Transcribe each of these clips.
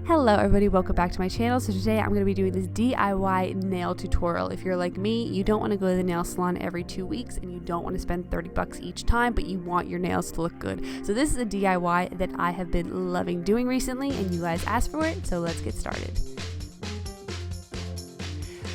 Hello everybody, welcome back to my channel. So today I'm going to be doing this DIY nail tutorial. If you're like me, you don't want to go to the nail salon every 2 weeks and you don't want to spend 30 bucks each time, but you want your nails to look good. So this is a DIY that I have been loving doing recently and you guys asked for it, so let's get started.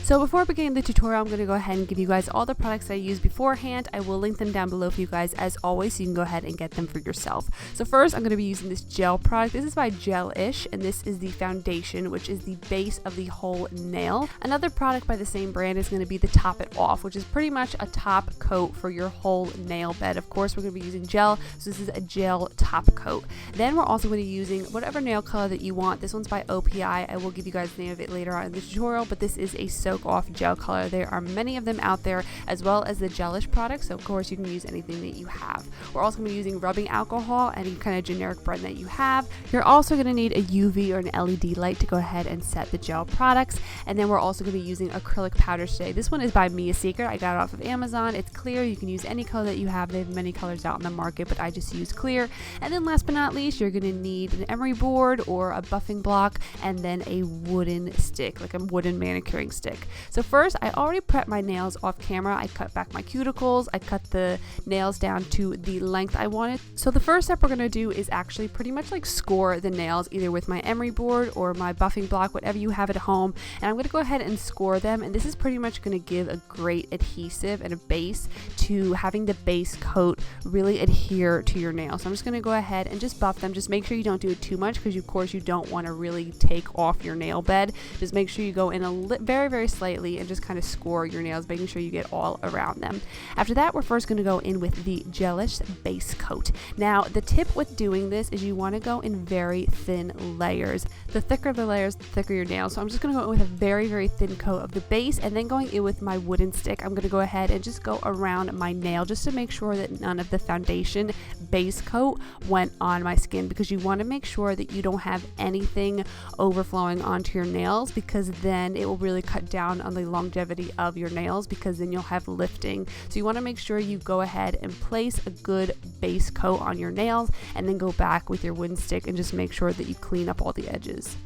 So before beginning the tutorial, I'm going to go ahead and give you guys all the products that I used beforehand. I will link them down below for you guys as always, so you can go ahead and get them for yourself. So first, I'm going to be using this gel product. This is by Gel-ish, and this is the foundation, which is the base of the whole nail. Another product by the same brand is going to be the Top It Off, which is pretty much a top coat for your whole nail bed. Of course, we're going to be using gel, so this is a gel top coat. Then we're also going to be using whatever nail color that you want. This one's by OPI. I will give you guys the name of it later on in the tutorial, but this is a soak off gel color. There are many of them out there, as well as the Gel-ish products, so of course you can use anything that you have. We're also going to be using rubbing alcohol, any kind of generic brand that you have. You're also going to need a UV or an LED light to go ahead and set the gel products, and then we're also going to be using acrylic powders today. This one is by Mia Secret. I got it off of Amazon. It's clear. You can use any color that you have. They have many colors out in the market, but I just use clear. And then last but not least, you're going to need an emery board or a buffing block, and then a wooden stick, like a wooden manicuring stick. So first, I already prepped my nails off camera. I cut back my cuticles. I cut the nails down to the length I wanted. So the first step we're going to do is actually pretty much like score the nails, either with my emery board or my buffing block, whatever you have at home. And I'm going to go ahead and score them. And this is pretty much going to give a great adhesive and a base to having the base coat really adhere to your nails. So I'm just going to go ahead and just buff them. Just make sure you don't do it too much, because of course you don't want to really take off your nail bed. Just make sure you go in very, very slightly and just kind of score your nails, making sure you get all around them. After that, we're first going to go in with the Gel-ish base coat. Now, the tip with doing this is you want to go in very thin layers. The thicker the layers, the thicker your nails. So I'm just going to go in with a very, very thin coat of the base, and then going in with my wooden stick, I'm going to go ahead and just go around my nail just to make sure that none of the foundation base coat went on my skin, because you want to make sure that you don't have anything overflowing onto your nails, because then it will really cut down on the longevity of your nails, because then you'll have lifting. So you want to make sure you go ahead and place a good base coat on your nails, and then go back with your wooden stick and just make sure that you clean up all the edges.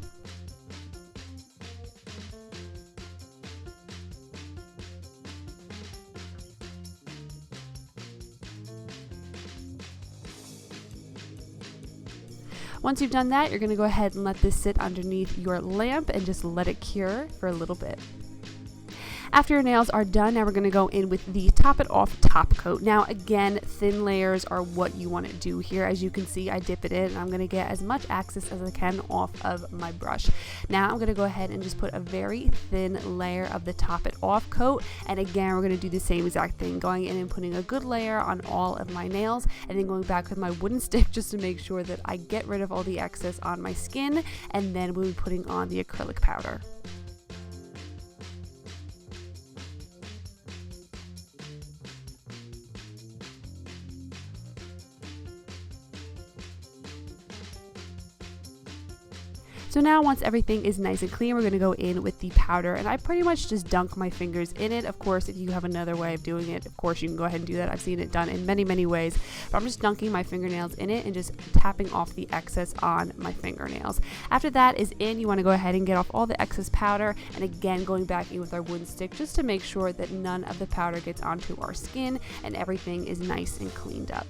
Once you've done that, you're going to go ahead and let this sit underneath your lamp and just let it cure for a little bit. After your nails are done, now we're going to go in with the Top It Off top coat. Now again, thin layers are what you want to do here. As you can see, I dip it in and I'm going to get as much excess as I can off of my brush. Now I'm going to go ahead and just put a very thin layer of the Top It Off coat, and again we're going to do the same exact thing, going in and putting a good layer on all of my nails, and then going back with my wooden stick just to make sure that I get rid of all the excess on my skin, and then we'll be putting on the acrylic powder. So now once everything is nice and clean, we're going to go in with the powder, and I pretty much just dunk my fingers in it. Of course, if you have another way of doing it, of course you can go ahead and do that. I've seen it done in many, many ways, but I'm just dunking my fingernails in it and just tapping off the excess on my fingernails. After that is in, you want to go ahead and get off all the excess powder, and again going back in with our wooden stick just to make sure that none of the powder gets onto our skin and everything is nice and cleaned up.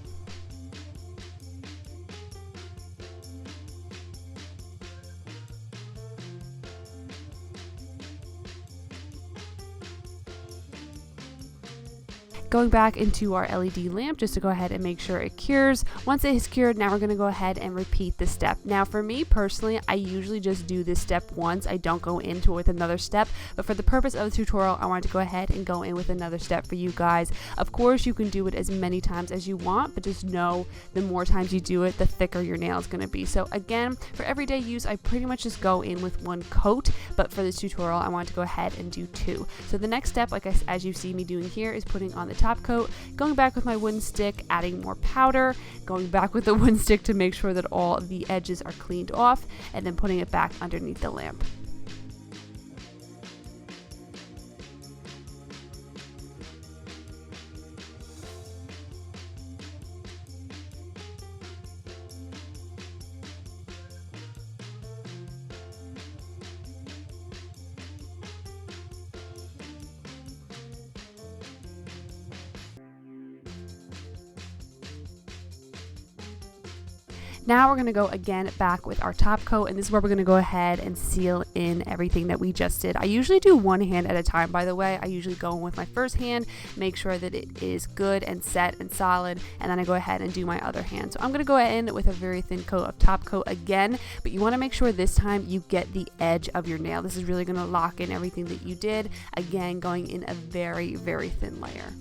Going back into our LED lamp just to go ahead and make sure it cures. Once it is cured, now we're going to go ahead and repeat the step. Now for me personally, I usually just do this step once. I don't go into it with another step, but for the purpose of the tutorial, I wanted to go ahead and go in with another step for you guys. Of course, you can do it as many times as you want, but just know the more times you do it, the thicker your nail is going to be. So again, for everyday use, I pretty much just go in with one coat, but for this tutorial, I wanted to go ahead and do two. So the next step, as you see me doing here, is putting on the top coat, going back with my wooden stick, adding more powder, going back with the wooden stick to make sure that all the edges are cleaned off, and then putting it back underneath the lamp. Now we're going to go again back with our top coat, and this is where we're going to go ahead and seal in everything that we just did. I usually do one hand at a time, by the way. I usually go in with my first hand, make sure that it is good and set and solid, and then I go ahead and do my other hand. So I'm going to go in with a very thin coat of top coat again, but you want to make sure this time you get the edge of your nail. This is really going to lock in everything that you did. Again, going in a very, very thin layer.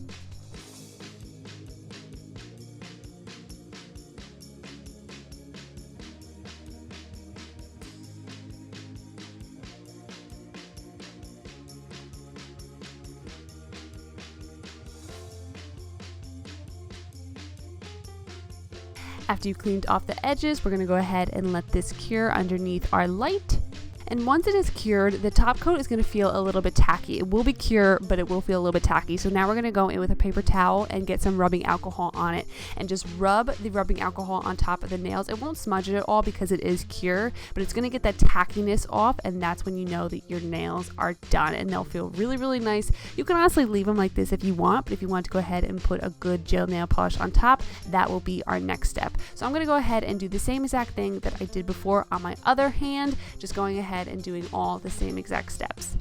After you cleaned off the edges, we're going to go ahead and let this cure underneath our light. And once it is cured, the top coat is going to feel a little bit tacky. It will be cured, but it will feel a little bit tacky. So now we're going to go in with a paper towel and get some rubbing alcohol on it and just rub the rubbing alcohol on top of the nails. It won't smudge it at all because it is cured, but it's going to get that tackiness off, and that's when you know that your nails are done and they'll feel really, really nice. You can honestly leave them like this if you want, but if you want to go ahead and put a good gel nail polish on top, that will be our next step. So I'm going to go ahead and do the same exact thing that I did before on my other hand, just going ahead and doing all the same exact steps.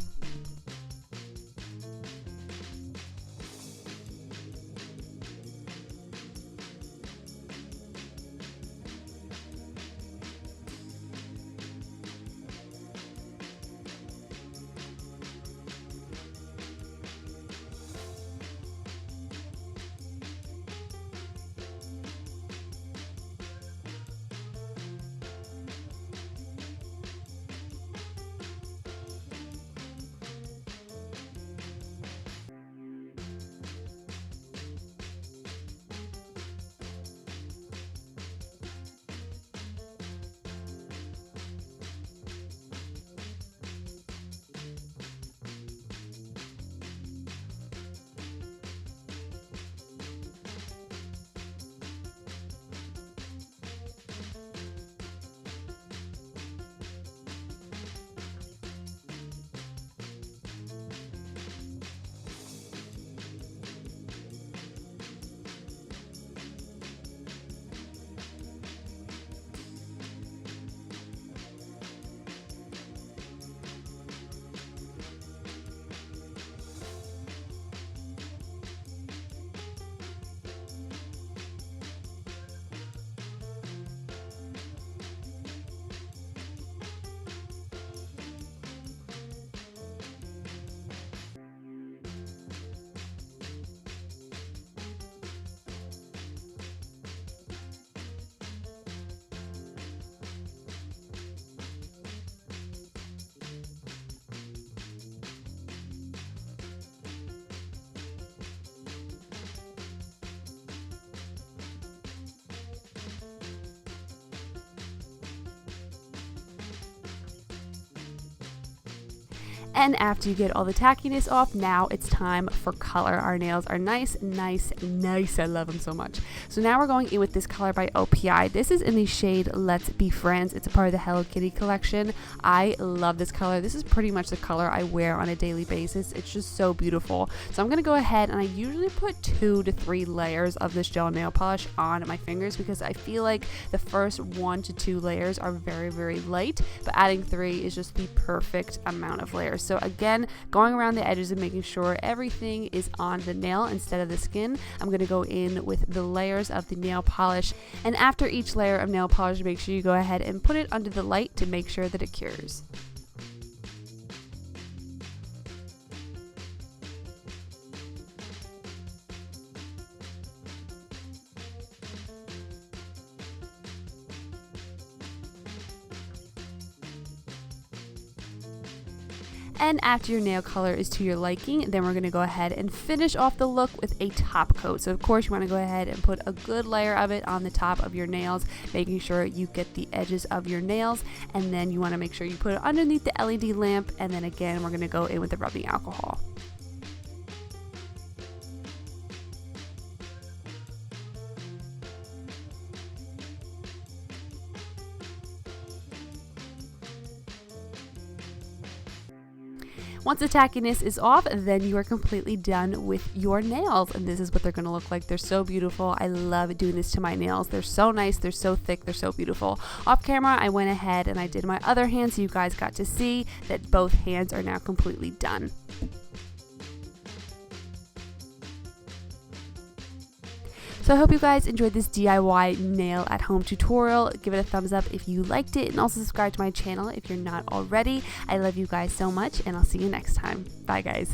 And after you get all the tackiness off, now it's time for color. Our nails are nice, nice, nice. I love them so much. So now we're going in with this color by OPI. This is in the shade Let's Be Friends. It's a part of the Hello Kitty collection. I love this color. This is pretty much the color I wear on a daily basis. It's just so beautiful. So I'm going to go ahead, and I usually put 2 to 3 layers of this gel nail polish on my fingers because I feel like the first 1 to 2 layers are very, very light, but adding 3 is just the perfect amount of layers. So again, going around the edges and making sure everything is on the nail instead of the skin. I'm going to go in with the layers of the nail polish, and after each layer of nail polish, make sure you go ahead and put it under the light to make sure that it cures. And after your nail color is to your liking, then we're going to go ahead and finish off the look with a top coat. So of course you want to go ahead and put a good layer of it on the top of your nails, making sure you get the edges of your nails, and then you want to make sure you put it underneath the LED lamp, and then again we're going to go in with the rubbing alcohol. Once the tackiness is off, then you are completely done with your nails, and this is what they're going to look like. They're so beautiful. I love doing this to my nails. They're so nice. They're so thick. They're so beautiful. Off camera, I went ahead and I did my other hand, so you guys got to see that both hands are now completely done. So I hope you guys enjoyed this DIY nail at home tutorial. Give it a thumbs up if you liked it, and also subscribe to my channel if you're not already. I love you guys so much, and I'll see you next time. Bye guys.